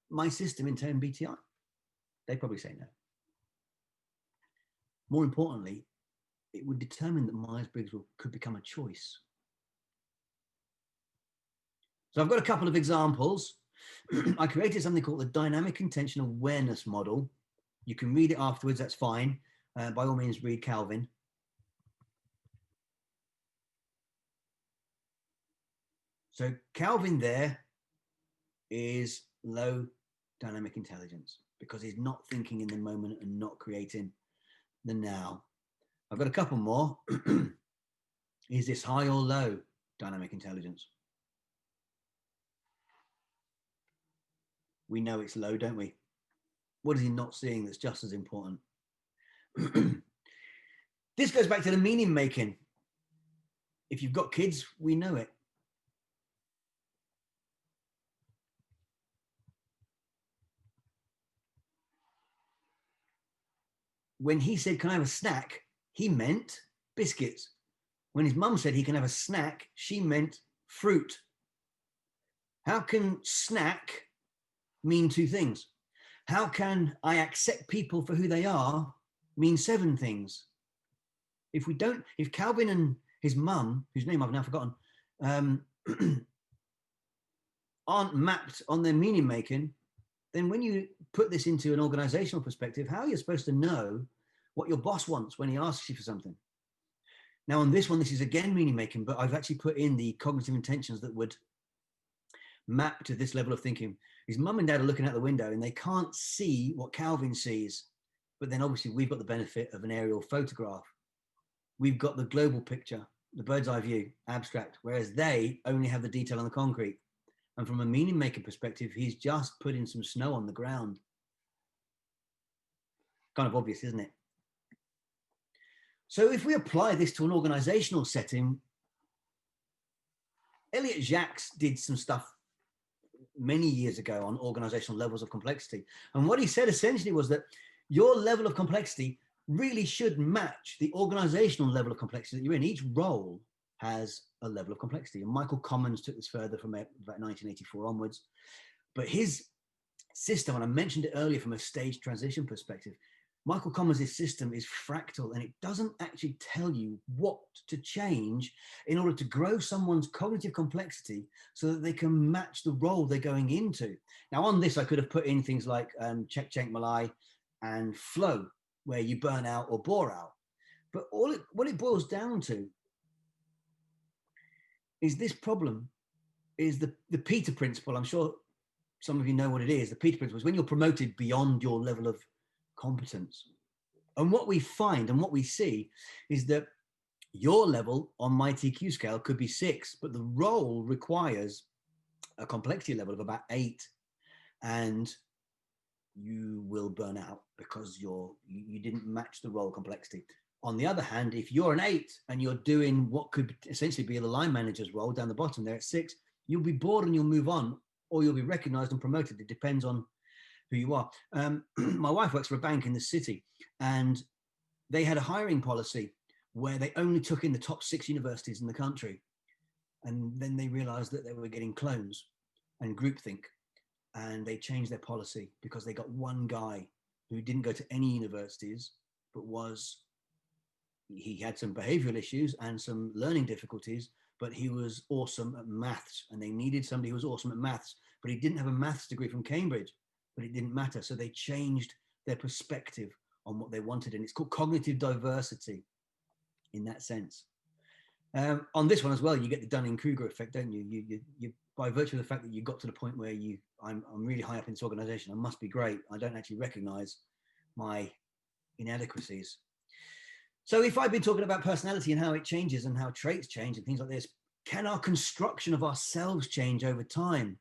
my system into MBTI? They'd probably say no. More importantly, it would determine that Myers-Briggs could become a choice. So I've got a couple of examples. I created something called the Dynamic Intentional Awareness Model. You can read it afterwards, that's fine. By all means, read Calvin. So Calvin there is low dynamic intelligence because he's not thinking in the moment and not creating the now. I've got a couple more. Is this high or low dynamic intelligence? We know it's low, don't we? What is he not seeing that's just as important? This goes back to the meaning making. If you've got kids, we know it. When he said, can I have a snack? He meant biscuits. When his mum said he can have a snack, she meant fruit. How can snack mean two things? How can I accept people for who they are mean 7 things? If Calvin and his mum, whose name I've now forgotten, aren't mapped on their meaning making, then when you put this into an organizational perspective, how are you supposed to know what your boss wants when he asks you for something? Now on this one, this is again meaning making, but I've actually put in the cognitive intentions that would map to this level of thinking. His mum and dad are looking out the window and they can't see what Calvin sees. But then obviously we've got the benefit of an aerial photograph. We've got the global picture. the bird's eye view, abstract, whereas they only have the detail on the concrete. And from a meaning maker perspective, he's just putting some snow on the ground. Kind of obvious, isn't it? So if we apply this to an organizational setting, Elliot Jacques did some stuff many years ago on organizational levels of complexity. And what he said essentially was that your level of complexity really should match the organizational level of complexity that you're in. Each role has a level of complexity. And Michael Commons took this further from about 1984 onwards. But his system, and I mentioned it earlier from a stage transition perspective, Michael Commons' system is fractal, and it doesn't actually tell you what to change in order to grow someone's cognitive complexity so that they can match the role they're going into. Now on this, I could have put in things like Check, Malai and flow, where you burn out or bore out. But what it boils down to is this problem is the Peter principle. I'm sure some of you know what it is. The Peter principle is when you're promoted beyond your level of competence. And what we find and what we see is that your level on my TQ scale could be 6, but the role requires a complexity level of about 8, and you will burn out because you didn't match the role complexity. On the other hand, if you're an 8 and you're doing what could essentially be the line manager's role down the bottom there at 6, you'll be bored and you'll move on, or you'll be recognized and promoted. It depends on who you are. My wife works for a bank in the city, and they had a hiring policy where they only took in the top 6 universities in the country. And then they realized that they were getting clones and groupthink, and they changed their policy because they got one guy who didn't go to any universities, but he had some behavioral issues and some learning difficulties, but he was awesome at maths, and they needed somebody who was awesome at maths, but he didn't have a maths degree from Cambridge, but it didn't matter. So they changed their perspective on what they wanted, and it's called cognitive diversity in that sense. On this one as well, you get the Dunning-Kruger effect, don't you? You by virtue of the fact that you got to the point where I'm really high up in this organization, I must be great. I don't actually recognize my inadequacies. So if I've been talking about personality and how it changes and how traits change and things like this, can our construction of ourselves change over time?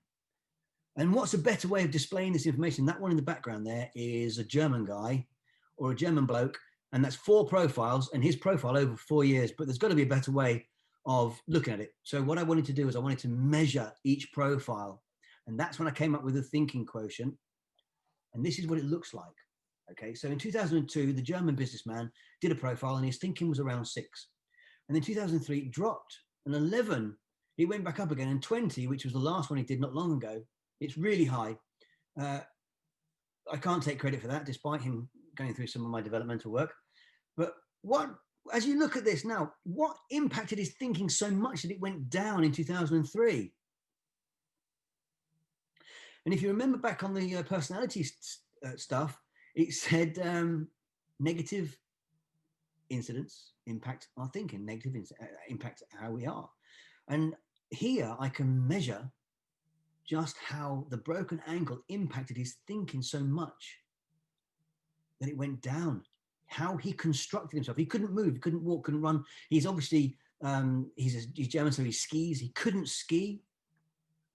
And what's a better way of displaying this information? That one in the background there is a German guy or a German bloke, and that's 4 profiles, and his profile over 4 years, but there's got to be a better way of looking at it. So what I wanted to do is I wanted to measure each profile, and that's when I came up with the thinking quotient, and this is what it looks like. Okay, so in 2002, the German businessman did a profile and his thinking was around 6. And in 2003, it dropped, and 11, he went back up again, and 20, which was the last one he did not long ago, it's really high. I can't take credit for that, despite him going through some of my developmental work. But as you look at this now, what impacted his thinking so much that it went down in 2003? And if you remember back on the personality stuff, it said negative incidents impact our thinking, negative impact how we are. And here I can measure just how the broken ankle impacted his thinking so much that it went down. How he constructed himself. He couldn't move, he couldn't walk, couldn't run. He's obviously, he's German, so he skis. He couldn't ski,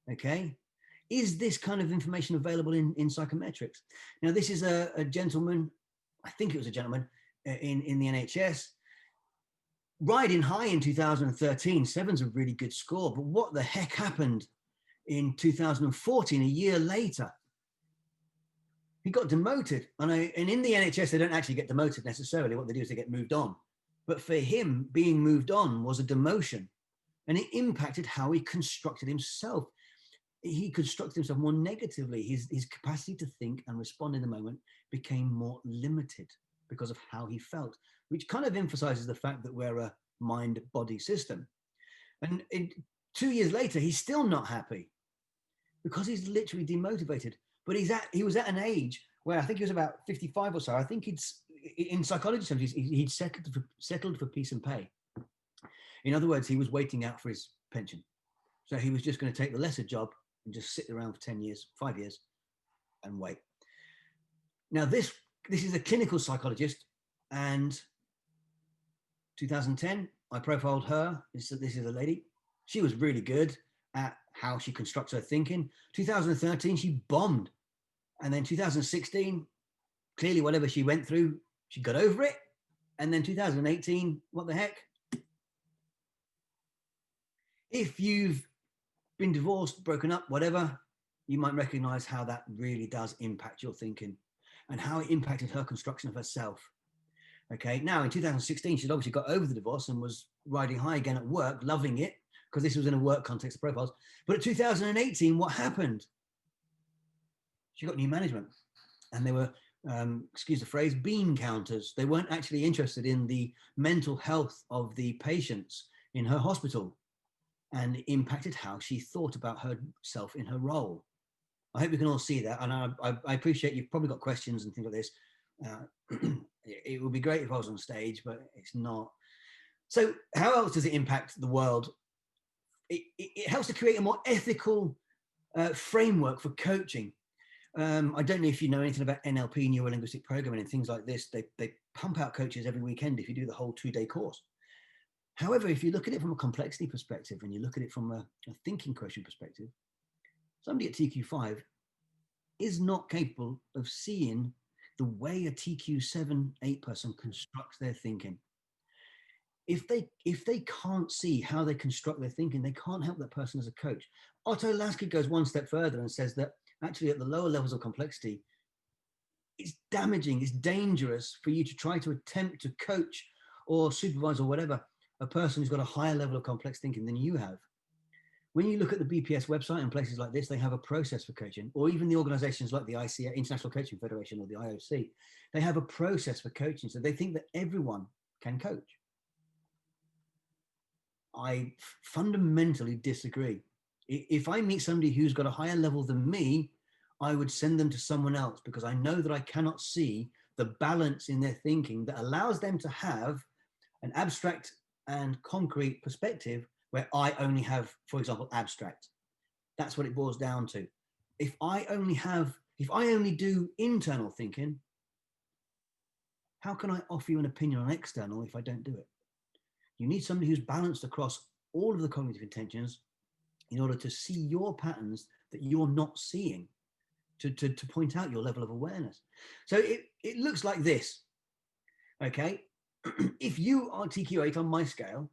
okay? Is this kind of information available in psychometrics? Now, this is a gentleman, I think it was a gentleman in the NHS, riding high in 2013. 7's a really good score, but what the heck happened in 2014, a year later? He got demoted. And in the NHS, they don't actually get demoted necessarily. What they do is they get moved on. But for him, being moved on was a demotion. And it impacted how he constructed himself. He constructed himself more negatively. His capacity to think and respond in the moment became more limited because of how he felt, which kind of emphasizes the fact that we're a mind-body system. And 2 years later, he's still not happy because he's literally demotivated. But he was at an age where I think he was about 55 or so. I think in psychology terms, he'd settled for peace and pay. In other words, he was waiting out for his pension. So he was just going to take the lesser job and just sit around for 10 years, 5 years, and wait. Now, this is a clinical psychologist, and 2010, I profiled her. This is a lady. She was really good at how she constructs her thinking. 2013, she bombed. And then 2016, clearly whatever she went through, she got over it. And then 2018, what the heck? If you've been divorced, broken up, whatever, you might recognize how that really does impact your thinking and how it impacted her construction of herself. Okay, now in 2016, she'd obviously got over the divorce and was riding high again at work, loving it, because this was in a work context of profiles. But at 2018, what happened? She got new management, and they were, excuse the phrase, bean counters. They weren't actually interested in the mental health of the patients in her hospital, and it impacted how she thought about herself in her role. I hope you can all see that, and I appreciate you've probably got questions and things like this. It would be great if I was on stage, but it's not. So how else does it impact the world? It helps to create a more ethical framework for coaching. I don't know if you know anything about NLP, neuro-linguistic programming, and things like this. They pump out coaches every weekend if you do the whole 2-day course. However, if you look at it from a complexity perspective and you look at it from a thinking quotient perspective, somebody at TQ5 is not capable of seeing the way a TQ7-8 person constructs their thinking. If they can't see how they construct their thinking, they can't help that person as a coach. Otto Lasky goes one step further and says that actually at the lower levels of complexity, it's damaging, it's dangerous for you to try to attempt to coach or supervise or whatever a person who's got a higher level of complex thinking than you have. When you look at the BPS website and places like this, they have a process for coaching, or even the organizations like the ICA, International Coaching Federation, or the IOC, they have a process for coaching. So they think that everyone can coach. I fundamentally disagree. If I meet somebody who's got a higher level than me, I would send them to someone else because I know that I cannot see the balance in their thinking that allows them to have an abstract and concrete perspective where I only have, for example, abstract. That's what it boils down to. If I only do internal thinking, how can I offer you an opinion on external if I don't do it? You need somebody who's balanced across all of the cognitive intentions in order to see your patterns that you're not seeing, to point out your level of awareness. So it looks like this, okay? If you are TQ8 on my scale,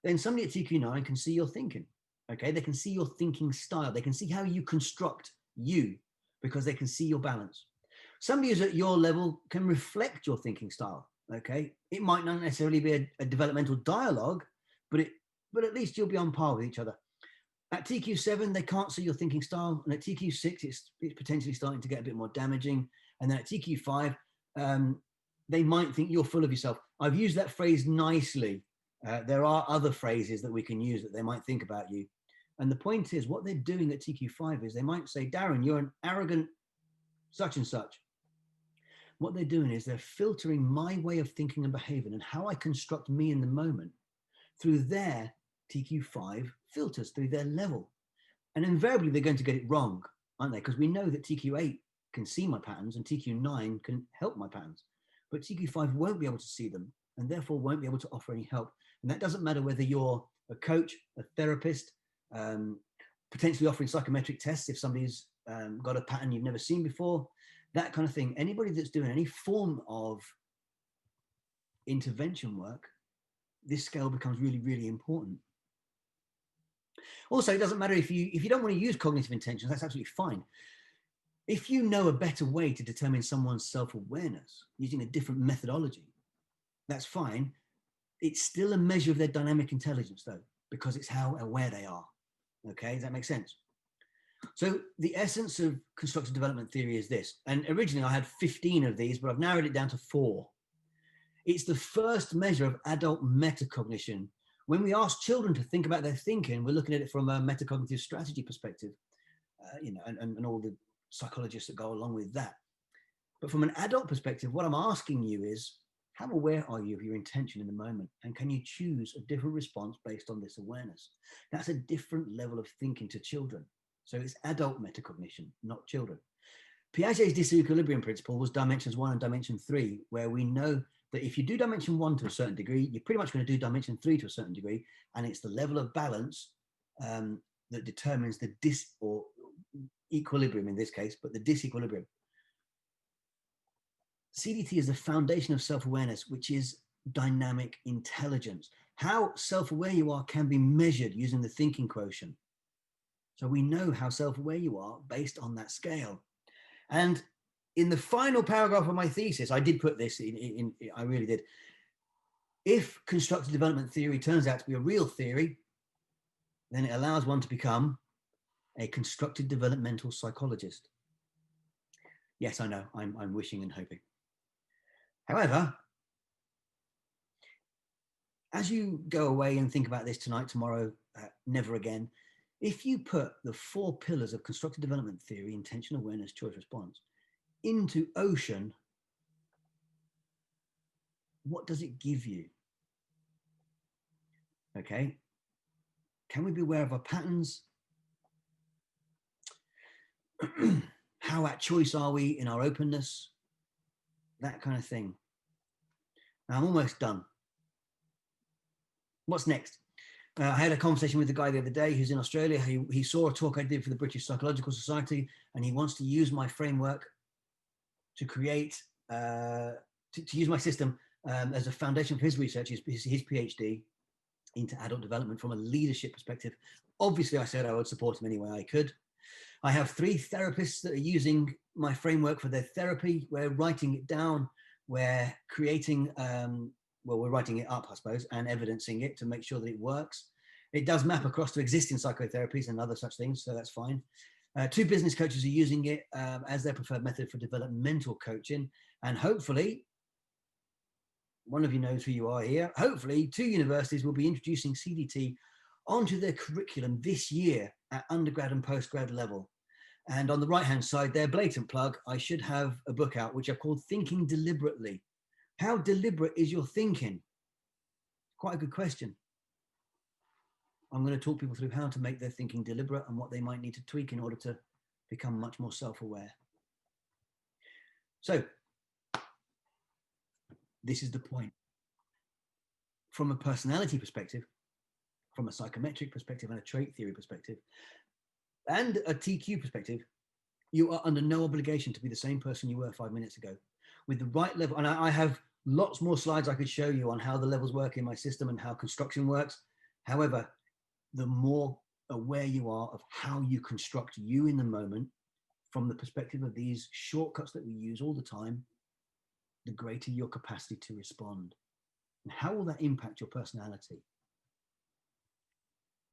then somebody at TQ9 can see your thinking, okay? They can see your thinking style. They can see how you construct you because they can see your balance. Somebody who's at your level can reflect your thinking style, okay? It might not necessarily be a developmental dialogue, but at least you'll be on par with each other. At TQ7, they can't see your thinking style. And at TQ6, it's potentially starting to get a bit more damaging. And then at TQ5, they might think you're full of yourself. I've used that phrase nicely. There are other phrases that we can use that they might think about you. And the point is, what they're doing at TQ5 is they might say, Darren, you're an arrogant such and such. What they're doing is they're filtering my way of thinking and behaving and how I construct me in the moment through their TQ5 filters, through their level. And invariably, they're going to get it wrong, aren't they? Because we know that TQ8 can see my patterns and TQ9 can help my patterns. But TQ5 won't be able to see them and therefore won't be able to offer any help. And that doesn't matter whether you're a coach, a therapist, potentially offering psychometric tests if somebody's got a pattern you've never seen before, that kind of thing. Anybody that's doing any form of intervention work, this scale becomes really, really important. Also, it doesn't matter if you don't want to use cognitive intentions, that's absolutely fine. If you know a better way to determine someone's self-awareness using a different methodology, that's fine. It's still a measure of their dynamic intelligence though, because it's how aware they are. Okay, does that make sense? So the essence of constructive development theory is this, and originally I had 15 of these, but I've narrowed it down to 4. It's the first measure of adult metacognition. When we ask children to think about their thinking, we're looking at it from a metacognitive strategy perspective, and all the psychologists that go along with that. But from an adult perspective, what I'm asking you is, how aware are you of your intention in the moment? And can you choose a different response based on this awareness? That's a different level of thinking to children. So it's adult metacognition, not children. Piaget's disequilibrium principle was dimensions 1 and dimension 3, where we know that if you do dimension 1 to a certain degree, you're pretty much going to do dimension 3 to a certain degree, and it's the level of balance that determines the or equilibrium in this case, but the disequilibrium. CDT is the foundation of self-awareness, which is dynamic intelligence. How self-aware you are can be measured using the thinking quotient. So we know how self-aware you are based on that scale. And in the final paragraph of my thesis, I did put this in I really did. If constructive development theory turns out to be a real theory, then it allows one to become a constructive developmental psychologist. Yes, I know, I'm wishing and hoping. However, as you go away and think about this tonight, tomorrow, never again, if you put the 4 pillars of constructive development theory, intention, awareness, choice, response, into ocean, what does it give you? Okay. Can we be aware of our patterns? How at choice are we in our openness? That kind of thing. Now, I'm almost done. What's next? I had a conversation with the guy the other day who's in Australia. He saw a talk I did for the British Psychological Society, and he wants to use my framework to create, to use my system as a foundation for his research, his PhD into adult development from a leadership perspective. Obviously, I said I would support him any way I could. I have 3 therapists that are using my framework for their therapy. We're writing it down. We're creating, well, we're writing it up, I suppose, and evidencing it to make sure that it works. It does map across to existing psychotherapies and other such things, so that's fine. 2 business coaches are using it as their preferred method for developmental coaching. And hopefully, one of you knows who you are here. Hopefully, 2 universities will be introducing CDT onto their curriculum this year at undergrad and postgrad level. And on the right-hand side there, blatant plug, I should have a book out, which I've called Thinking Deliberately. How deliberate is your thinking? Quite a good question. I'm going to talk people through how to make their thinking deliberate and what they might need to tweak in order to become much more self-aware. So, this is the point. From a personality perspective, from a psychometric perspective and a trait theory perspective, and a TQ perspective, you are under no obligation to be the same person you were 5 minutes ago. With the right level, and I have lots more slides I could show you on how the levels work in my system and how construction works. However, the more aware you are of how you construct you in the moment from the perspective of these shortcuts that we use all the time, the greater your capacity to respond. And how will that impact your personality?